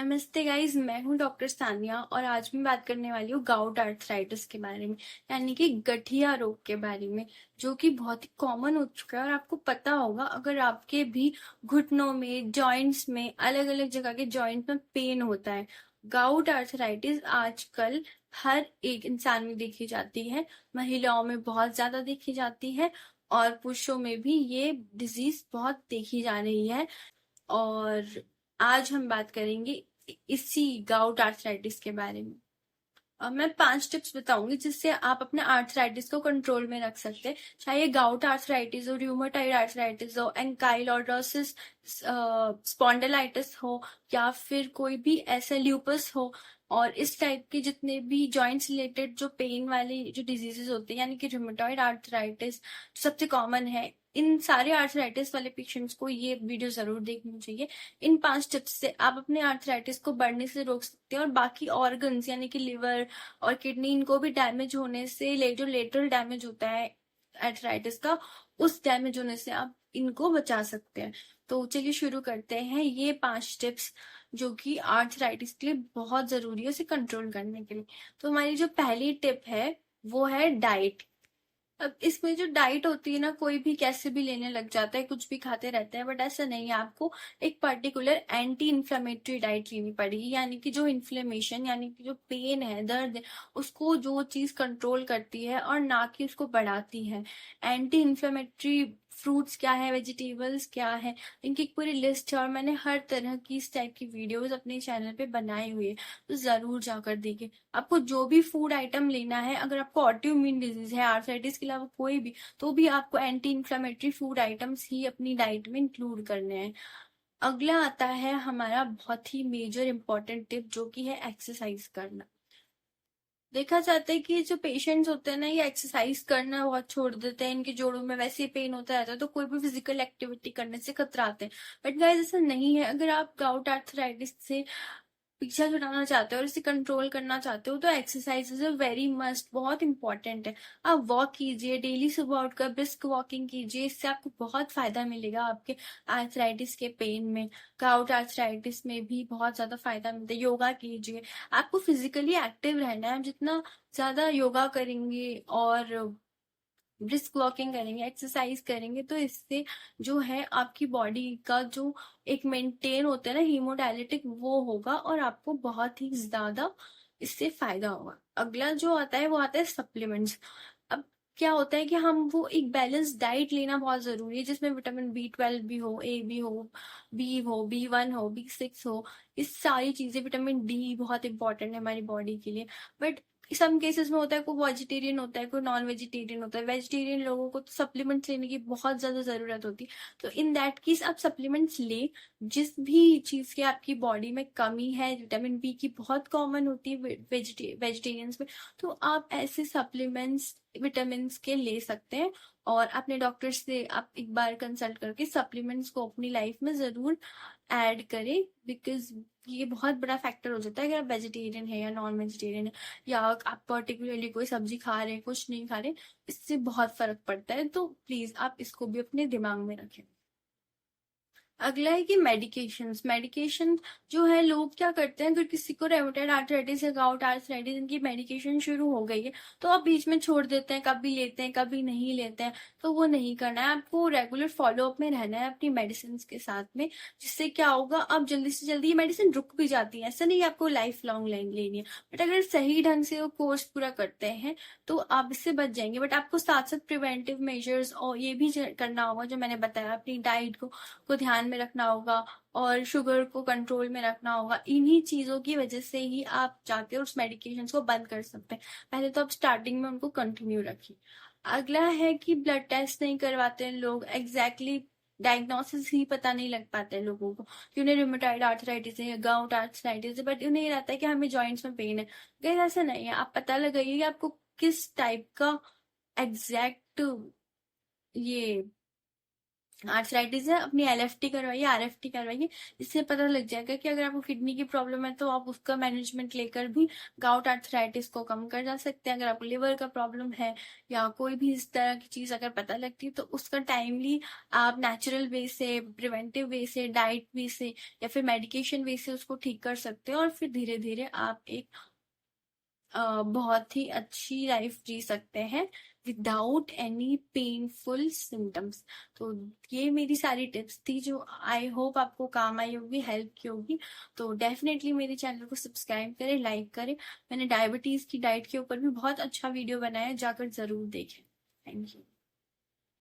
नमस्ते गाइज, मैं हूं डॉक्टर सानिया और आज मैं बात करने वाली हूँ गाउट आर्थराइटिस के बारे में। यानी कि गठिया रोग के बारे में, जो कि बहुत ही कॉमन हो चुका है। और आपको पता होगा, अगर आपके भी घुटनों में, जॉइंट्स में, अलग अलग जगह के जॉइंट में पेन होता है, गाउट आर्थराइटिस आजकल हर एक इंसान में देखी जाती है। महिलाओं में बहुत ज्यादा देखी जाती है और पुरुषों में भी ये डिजीज बहुत देखी जा रही है। और आज हम बात करेंगे इसी गाउट आर्थराइटिस के बारे में। मैं 5 टिप्स बताऊंगी जिससे आप अपने आर्थराइटिस को कंट्रोल में रख सकते हैं। चाहे ये गाउट आर्थराइटिस हो, र्यूमेटॉइड आर्थराइटिस हो, एंकाइलोसिस स्पॉन्डिलाइटिस हो, या फिर कोई भी ऐसा ल्यूपस हो। और इस टाइप के जितने भी जॉइंट्स रिलेटेड जो पेन वाले जो डिजीजेस होते हैं, यानी कि र्यूमेटॉइड आर्थराइटिस सबसे कॉमन है, इन सारे आर्थराइटिस वाले पेशेंट्स को ये वीडियो जरूर देखनी चाहिए। इन 5 टिप्स से आप अपने आर्थराइटिस को बढ़ने से रोक सकते हैं और बाकी ऑर्गन्स यानी कि लिवर और किडनी, इनको भी डैमेज होने से, जो लेटरल डैमेज होता है आर्थराइटिस का, उस डैमेज होने से आप इनको बचा सकते हैं। तो चलिए शुरू करते हैं ये 5 टिप्स, जो कि आर्थराइटिस के लिए बहुत जरूरी है उसे कंट्रोल करने के लिए। तो हमारी जो पहली टिप है वो है डाइट। अब इसमें जो डाइट होती है ना, कोई भी कैसे भी लेने लग जाता है, कुछ भी खाते रहते हैं, बट ऐसा नहीं है। आपको एक पर्टिकुलर एंटी इन्फ्लेमेटरी डाइट लेनी पड़ेगी, यानी कि जो इन्फ्लेमेशन यानी कि जो पेन है, दर्द है, उसको जो चीज कंट्रोल करती है और ना कि उसको बढ़ाती है। एंटी इन्फ्लेमेटरी फ्रूट्स क्या है, वेजिटेबल्स क्या है, इनकी एक पूरी लिस्ट है और मैंने हर तरह की इस टाइप की वीडियोस अपने चैनल पे बनाई हुई है, तो जरूर जाकर देखिए। आपको जो भी फूड आइटम लेना है, अगर आपको ऑटोइम्यून डिजीज है, आर्थराइटिस के अलावा कोई भी, तो भी आपको एंटी इन्फ्लेमेटरी फूड आइटम्स ही अपनी डाइट में इंक्लूड करने हैं। अगला आता है हमारा बहुत ही मेजर इंपॉर्टेंट टिप, जो कि है एक्सरसाइज करना। देखा जाता है कि जो पेशेंट्स होते हैं ना, ये एक्सरसाइज करना बहुत छोड़ देते हैं, इनके जोड़ों में वैसे ही पेन होता रहता है, तो कोई भी फिजिकल एक्टिविटी करने से कतराते हैं। बट गाइस, ऐसा नहीं है। अगर आप गाउट आर्थराइटिस से पीछा छुड़ाना चाहते हो और इसे कंट्रोल करना चाहते हो, तो exercise is a very must, बहुत इंपॉर्टेंट है। आप वॉक कीजिए, डेली सुबह उठकर ब्रिस्क वॉकिंग कीजिए, इससे आपको बहुत फायदा मिलेगा आपके आर्थराइटिस के पेन में। गाउट आर्थराइटिस में भी बहुत ज्यादा फायदा मिलता है। योगा कीजिए, आपको फिजिकली एक्टिव रहना है। जितना ज्यादा योगा करेंगे और ब्रिस्क वॉकिंग करेंगे, एक्सरसाइज करेंगे, तो इससे जो है आपकी बॉडी का जो एक मेंटेन होता है ना हीमोडायलिटिक, वो होगा और आपको बहुत ही ज्यादा इससे फायदा होगा। अगला जो आता है वो आता है सप्लीमेंट्स। अब क्या होता है कि हम वो एक बैलेंस डाइट लेना बहुत जरूरी है, जिसमें विटामिन B12 भी हो, ए भी हो, बी हो, B1 हो, B6 हो। इस सारी चीजें, विटामिन डी बहुत इंपॉर्टेंट है हमारी बॉडी के लिए। बट सम केसेस में होता है, कोई वेजिटेरियन होता है, कोई नॉन वेजिटेरियन होता है। वेजिटेरियन लोगों को तो सप्लीमेंट्स लेने की बहुत ज्यादा जरूरत होती है, तो इन दैट केस आप सप्लीमेंट्स ले। जिस भी चीज की आपकी बॉडी में कमी है, विटामिन बी की बहुत कॉमन होती है वेजिटेरियंस में, तो आप ऐसे सप्लीमेंट्स विटामिन के ले सकते हैं। और अपने डॉक्टर से आप एक बार कंसल्ट करके सप्लीमेंट्स को अपनी लाइफ में जरूर ऐड करें, बिकॉज ये बहुत बड़ा फैक्टर हो जाता है अगर आप वेजिटेरियन है या नॉन वेजिटेरियन है, या आप पर्टिकुलरली कोई सब्जी खा रहे हैं, कुछ नहीं खा रहे। इससे बहुत फर्क पड़ता है, तो प्लीज आप इसको भी अपने दिमाग में रखें। अगला है कि मेडिकेशन जो है, लोग क्या करते हैं, अगर किसी को रेमेटॉइड आर्थराइटिस या गाउट आर्थराइटिस, इनकी मेडिकेशन शुरू हो गई है, तो आप बीच में छोड़ देते हैं, कभी लेते हैं कभी नहीं लेते हैं। तो वो नहीं करना है, आपको रेगुलर फॉलोअप में रहना है अपनी मेडिसिन के साथ में। जिससे क्या होगा, आप जल्दी से जल्दी, ये मेडिसिन रुक भी जाती है, ऐसा नहीं आपको लाइफ लॉन्ग लेनी है, बट अगर सही ढंग से वो कोर्स पूरा करते हैं तो आप इससे बच जाएंगे। बट आपको साथ साथ प्रिवेंटिव मेजर्स और ये भी करना होगा, जो मैंने बताया, अपनी डाइट को ध्यान में रखना होगा और शुगर को कंट्रोल में रखना होगा। इन्हीं चीजों की वजह से ही आप जाके उस मेडिकेशन को बंद कर सकते हैं। पहले तो आप स्टार्टिंग में उनको कंटिन्यू रखिए। अगला है कि ब्लड टेस्ट नहीं करवाते हैं लोग, एग्जैक्टली डायग्नोसिस ही पता नहीं लग पाता है लोगों को कि उन्हें रूमेटॉइड आर्थराइटिस है या गाउट आर्थराइटिस है, बट उन्हें ये रहता है कि हमें जॉइंट्स में पेन है। गैर ऐसा नहीं है, आप पता लगाइए कि आपको किस टाइप का एग्जैक्ट ये आर्थराइटिस है, अपनी एलएफटी करवाइए, आरएफटी करवाइए। इससे पता लग जाएगा कि अगर आपको किडनी की प्रॉब्लम है तो आप उसका मैनेजमेंट लेकर भी गाउट आर्थराइटिस को कम कर जा सकते हैं। अगर आपको लिवर का प्रॉब्लम है या कोई भी इस तरह की चीज अगर पता लगती है तो उसका टाइमली आप नेचुरल वे से, प्रिवेंटिव वे से, डाइट वे से या फिर मेडिकेशन वे से उसको ठीक कर सकते हो, और फिर धीरे धीरे आप एक बहुत ही अच्छी लाइफ जी सकते हैं विदाउट एनी पेनफुल सिम्टम्स। तो ये मेरी सारी टिप्स थी जो आई होप आपको काम आई होगी, हेल्प की होगी। तो डेफिनेटली मेरे चैनल को सब्सक्राइब करें, लाइक करें। मैंने डायबिटीज की डाइट के ऊपर भी बहुत अच्छा वीडियो बनाया है, जाकर जरूर देखें। Thank you.